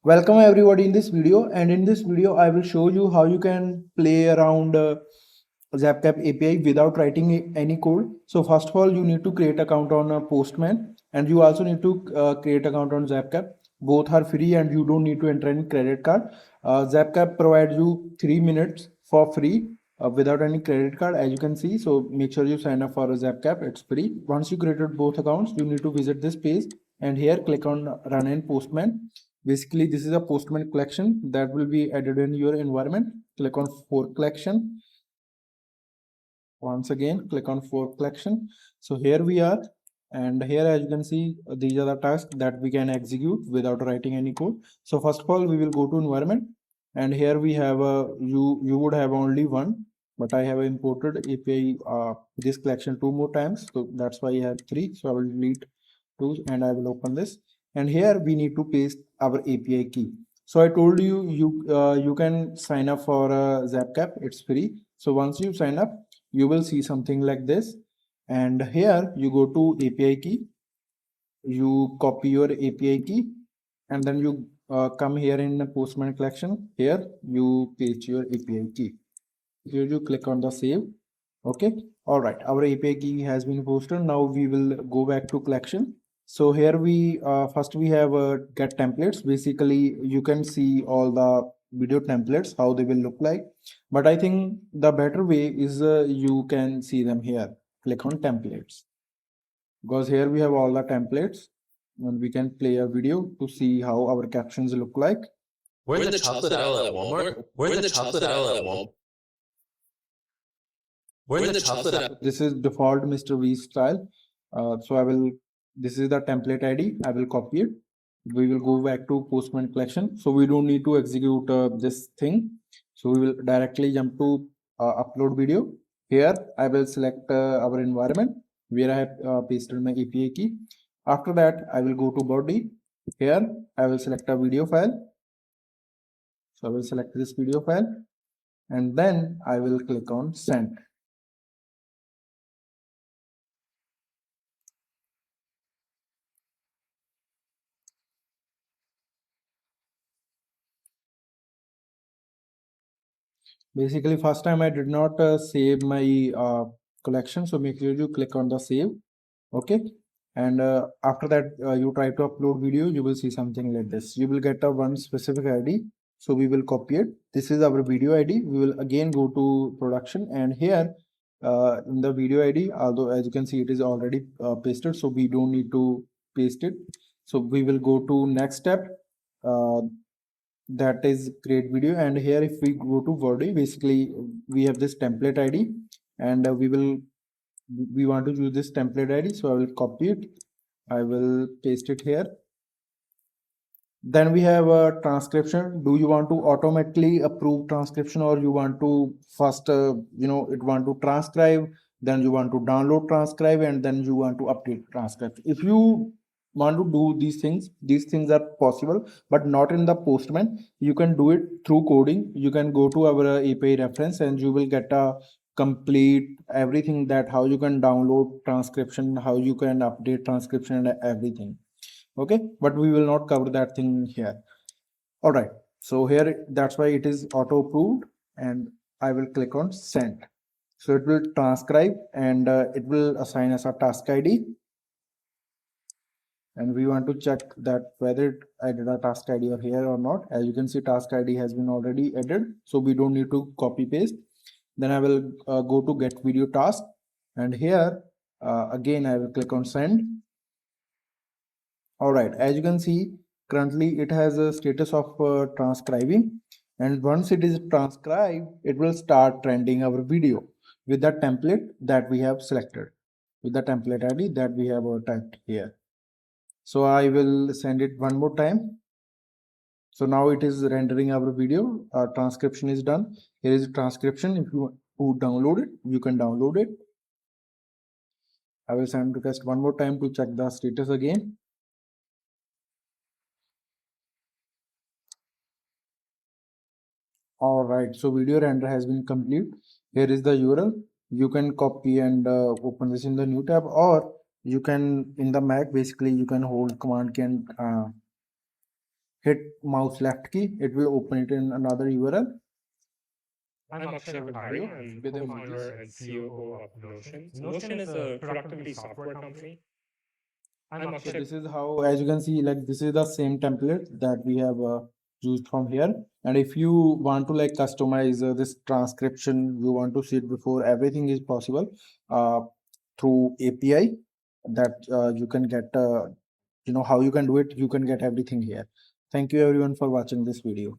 Welcome everybody in this video, and in this video I will show you how you can play around Zapcap API without writing any code. So first of all, you need to create account on Postman, and you also need to create account on Zapcap. Both are free and you don't need to enter any credit card. Zapcap provides you 3 minutes for free without any credit card, as you can see. So make sure you sign up for a Zapcap, it's free. Once you created both accounts, you need to visit this page, and here click on run in Postman. Basically, this is a Postman collection that will be added in your environment. Click on fork collection. Once again, click on fork collection. So here we are, and here as you can see, these are the tasks that we can execute without writing any code. So first of all, we will go to environment, and here we have a you would have only one, but I have imported API this collection 2 more times, so that's why I have 3. So I will delete 2 and I will open this, and here we need to paste our API key. So I told you you can sign up for Zapcap, it's free. So once you sign up, you will see something like this, and here you go to API key, you copy your API key, and then you come here in the Postman collection. Here you paste your API key. Here you click on the save. Okay, all right, our API key has been posted. Now we will go back to collection. So here we first we have get templates. Basically you can see all the video templates, how they will look like, but I think the better way is you can see them here. Click on templates, because here we have all the templates, and we can play a video to see how our captions look like. We're in the chocolate aisle at Walmart. We're in the chocolate aisle at Walmart. We're in the chocolate aisle. This is default Mr. V style. So I will, this is the template ID. I will copy it. We will go back to Postman collection. So we don't need to execute this thing. So we will directly jump to upload video. Here I will select our environment where I have pasted my API key. After that, I will go to body. Here I will select a video file. So I will select this video file, and then I will click on send. Basically, first time I did not save my collection, so make sure you click on the save. Okay, and after that you try to upload video, you will see something like this. You will get a one specific ID, so we will copy it. This is our video ID. We will again go to production, and here in the video ID, although as you can see it is already pasted, so we don't need to paste it. So we will go to next step, that is create video, and here if we go to body, basically we have this template ID, and we want to use this template ID, so I will copy it, I will paste it here. Then we have a transcription. Do you want to automatically approve transcription, or you want to first it want to transcribe, then you want to download transcribe, and then you want to update transcript? If you want to do these things are possible, but not in the Postman. You can do it through coding. You can go to our API reference, and you will get a complete everything, that how you can download transcription, how you can update transcription, and everything. Okay, but we will not cover that thing here. All right, so here that's why it is auto approved, and I will click on send. So it will transcribe, and it will assign us a task ID, and we want to check that whether it added a task ID or here or not. As you can see, task ID has been already added, so we don't need to copy paste. Then I will go to get video task, and here again I will click on send. All right, as you can see, currently it has a status of transcribing, and once it is transcribed, it will start trending our video with the template that we have selected, with the template ID that we have typed here. So I will send it one more time. So now it is rendering our video. Our transcription is done. Here is transcription. If you want to download it, you can download it. I will send request one more time to check the status again. All right, so video render has been complete. Here is the URL. You can copy and open this in the new tab, or you can in the Mac, basically you can hold command key and hit mouse left key, it will open it in another URL. I'm Akshay Bhandari. I'm co-founder and COO of Notion. Notion is a productivity software company. I'm So Akshay. this is how, as you can see, like this is the same template that we have used from here. And if you want to like customize this transcription, you want to see it before, everything is possible through API that you can get, you know how you can do it. You can get everything here. Thank you everyone for watching this video.